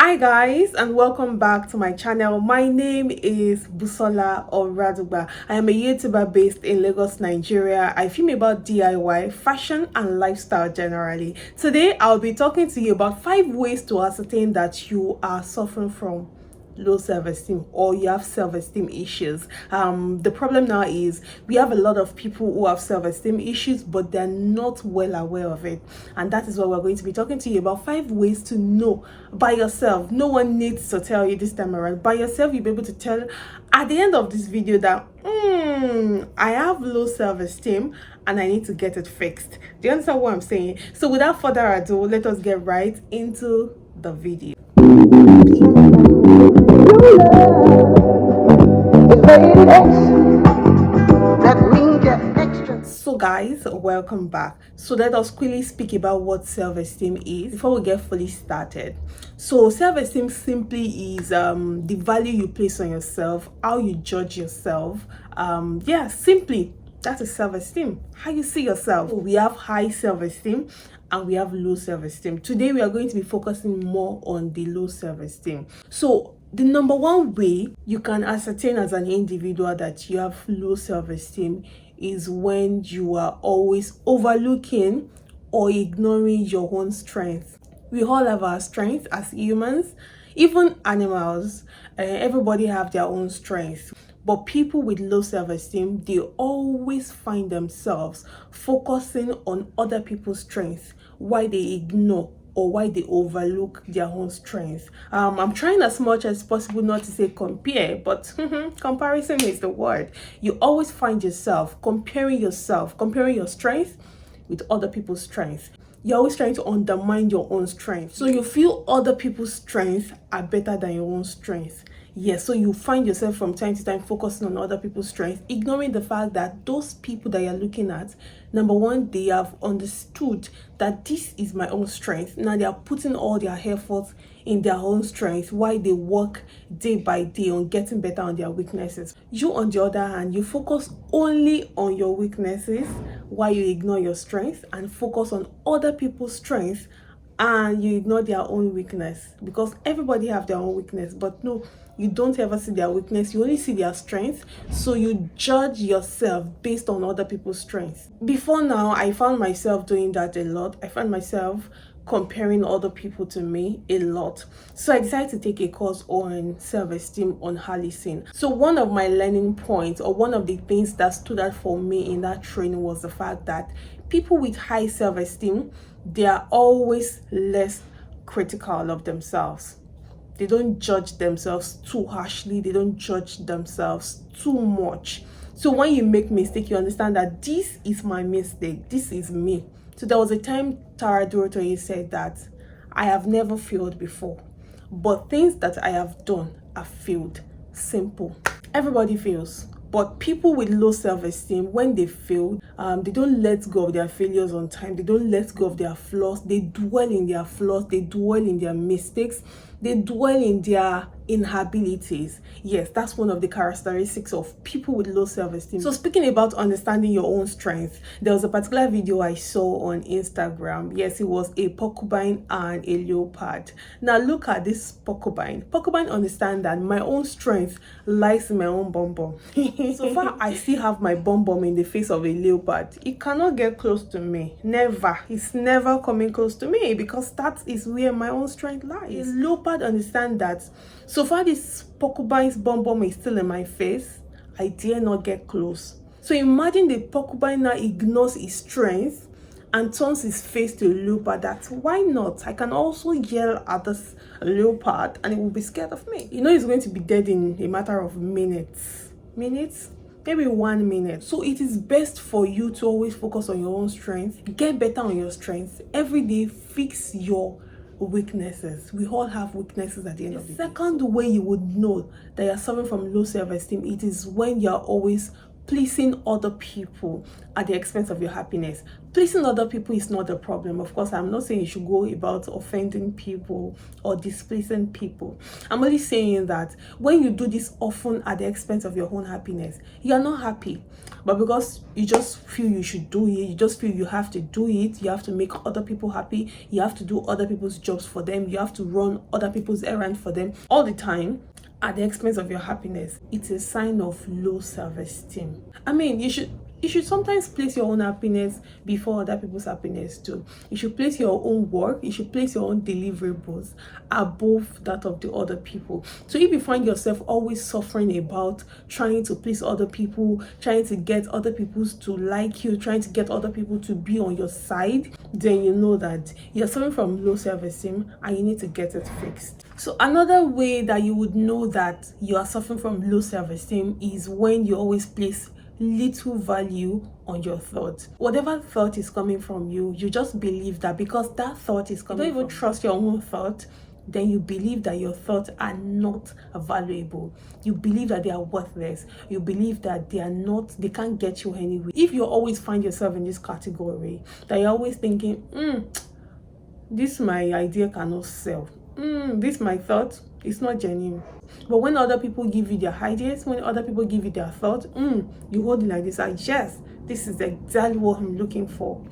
Hi guys, and welcome back to my channel. My name is Busola Oradugba. I am a YouTuber based in Lagos, Nigeria. I film about DIY, fashion and lifestyle generally. Today I'll be talking to you about 5 ways to ascertain that you are suffering from low self-esteem or you have self-esteem issues. The problem now is we have a lot of people who have self-esteem issues, but they're not well aware of it, and that is what we're going to be talking to you about. 5 ways to know by yourself. No one needs to tell you this time around. By yourself, you'll be able to tell at the end of this video that I have low self-esteem and I need to get it fixed. Do you understand what I'm saying? So without further ado, let us get right into the video. So guys, welcome back. So let us quickly speak about what self-esteem is before we get fully started. So self-esteem simply is the value you place on yourself, how you judge yourself. Simply that is self-esteem, how you see yourself. So we have high self-esteem and we have low self-esteem. Today we are going to be focusing more on the low self-esteem. So the number one way you can ascertain as an individual that you have low self-esteem is when you are always overlooking or ignoring your own strength. We all have our strengths as humans, even animals. Everybody have their own strengths. But people with low self-esteem, they always find themselves focusing on other people's strengths while they ignore or why they overlook their own strength. I'm trying as much as possible not to say compare, but comparison is the word. You always find yourself comparing your strength with other people's strength. You're always trying to undermine your own strength. So you feel other people's strength are better than your own strength. Yes, so you find yourself from time to time focusing on other people's strength, ignoring the fact that those people that you're looking at, number one, they have understood that this is my own strength. Now they are putting all their efforts in their own strength while they work day by day on getting better on their weaknesses. You, on the other hand, you focus only on your weaknesses while you ignore your strength and focus on other people's strength, and you ignore their own weakness, because everybody have their own weakness. But no, you don't ever see their weakness, you only see their strength. So you judge yourself based on other people's strengths. Before now, I found myself doing that a lot. I found myself comparing other people to me a lot. So I decided to take a course on self-esteem on Harlison. So one of my learning points, or one of the things that stood out for me in that training, was the fact that people with high self-esteem, they are always less critical of themselves. They don't judge themselves too harshly. They don't judge themselves too much. So when you make mistake, you understand that this is my mistake. This is me. So there was a time Tara Dorotoye said that I have never failed before, but things that I have done have failed. Simple. Everybody fails. But people with low self-esteem, when they fail, they don't let go of their failures on time. They don't let go of their flaws. They dwell in their flaws. They dwell in their mistakes. They dwell in their inabilities. Yes, that's one of the characteristics of people with low self-esteem. So speaking about understanding your own strength, there was a particular video I saw on Instagram. Yes, it was a porcupine and a leopard. Now look at this porcupine. Porcupine understand that my own strength lies in my own bum bum. So far I still have my bum bum in the face of a leopard. It cannot get close to me. Never. It's never coming close to me, because that is where my own strength lies. The leopard understand that so far this porcupine's bum bum is still in my face, I dare not get close. So imagine the porcupine now ignores his strength and turns his face to a leopard. That why not? I can also yell at this leopard and it will be scared of me. You know he's going to be dead in a matter of minutes, maybe 1 minute. So it is best for you to always focus on your own strength, get better on your strengths every day, fix your weaknesses. We all have weaknesses at the end of the day. The second way you would know that you're suffering from low self-esteem, it is when you're always pleasing other people at the expense of your happiness. Pleasing other people is not the problem. Of course, I'm not saying you should go about offending people or displeasing people. I'm only saying that when you do this often at the expense of your own happiness, you are not happy. But because you just feel you should do it, you just feel you have to do it, you have to make other people happy, you have to do other people's jobs for them, you have to run other people's errands for them all the time, at the expense of your happiness, it's a sign of low self-esteem. I mean, you should sometimes place your own happiness before other people's happiness too. You should place your own work, you should place your own deliverables above that of the other people. So if you find yourself always suffering about trying to please other people, trying to get other people to like you, trying to get other people to be on your side, then you know that you're suffering from low self-esteem and you need to get it fixed. So another way that you would know that you are suffering from low self-esteem is when you always place little value on your thought. Whatever thought is coming from you, you just believe that because that thought is coming, you don't even trust your own thought, then you believe that your thoughts are not valuable. You believe that they are worthless. You believe that they can't get you anywhere. If you always find yourself in this category, that you're always thinking, this my idea cannot sell. This my thought, it's not genuine. But when other people give you their ideas, when other people give you their thought, you hold it like this, like, yes, this is exactly what I'm looking for.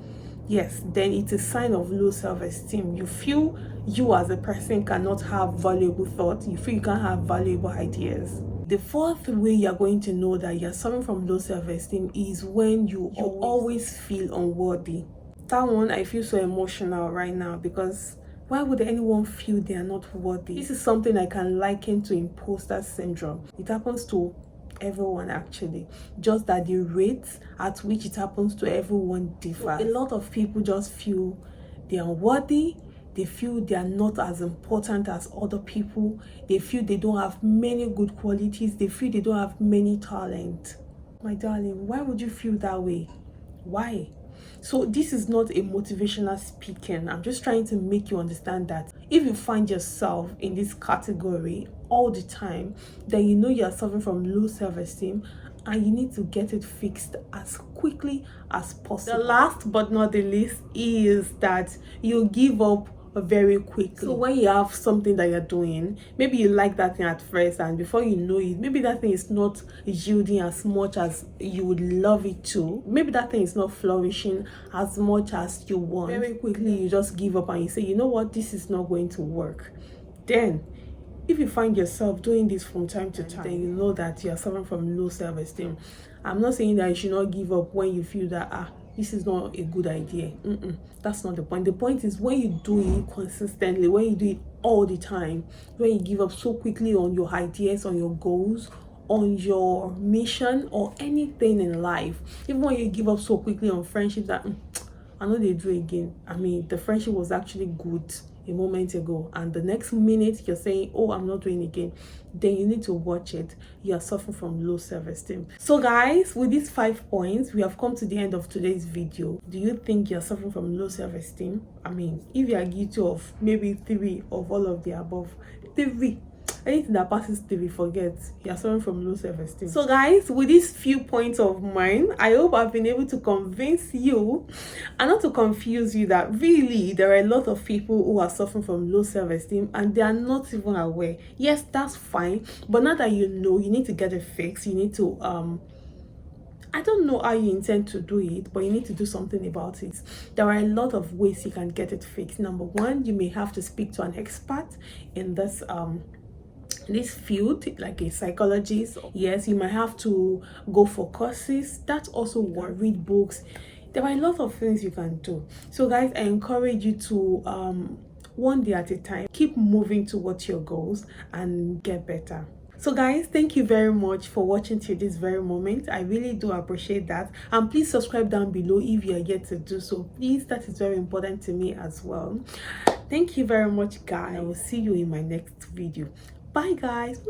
Yes, then it's a sign of low self-esteem. You feel you as a person cannot have valuable thoughts. You feel you can't have valuable ideas. The fourth way you're going to know that you're suffering from low self-esteem is when you always feel unworthy. That one, I feel so emotional right now, because why would anyone feel they are not worthy? This is something I can liken to imposter syndrome. It happens to everyone actually, just that the rates at which it happens to everyone differ. A lot of people just feel they're unworthy. They feel they are not as important as other people. They feel they don't have many good qualities. They feel they don't have many talent. My darling, why would you feel that way? Why? So this is not a motivational speaking. I'm just trying to make you understand that if you find yourself in this category all the time, then you know you're suffering from low self-esteem and you need to get it fixed as quickly as possible. The last but not the least is that you give up very quickly. So when you have something that you're doing, maybe you like that thing at first, and before you know it, maybe that thing is not yielding as much as you would love it to. Maybe that thing is not flourishing as much as you want. Very quickly you just give up and you say, you know what, this is not going to work. Then if you find yourself doing this from time to time, then you know that you are suffering from low self-esteem. I'm not saying that you should not give up when you feel that this is not a good idea. That's not the point. The point is when you do it consistently, when you do it all the time, when you give up so quickly on your ideas, on your goals, on your mission, or anything in life. Even when you give up so quickly on friendships that I know they do again. I mean, the friendship was actually good a moment ago, and the next minute you're saying, oh, I'm not doing it again, then you need to watch it. You are suffering from low self-esteem. So guys, with these 5 points, we have come to the end of today's video. Do you think you're suffering from low self-esteem? I mean, if you are guilty of maybe 3 of all of the above, 3, anything that passes 3, forget, you're suffering from low self-esteem. So guys, with these few points of mine, I hope I've been able to convince you and not to confuse you that really there are a lot of people who are suffering from low self-esteem and they are not even aware. Yes, that's fine, but now that you know, you need to get it fixed. You need to I don't know how you intend to do it, but you need to do something about it. There are a lot of ways you can get it fixed. Number 1, you may have to speak to an expert in this field, like a psychologist. Yes, you might have to go for courses. That's also one. Read books. There are a lot of things you can do. So guys, I encourage you to one day at a time, keep moving towards your goals and get better. So guys, thank you very much for watching till this very moment. I really do appreciate that, and please subscribe down below if you are yet to do so. Please, that is very important to me as well. Thank you very much guys. I will see you in my next video. Bye guys.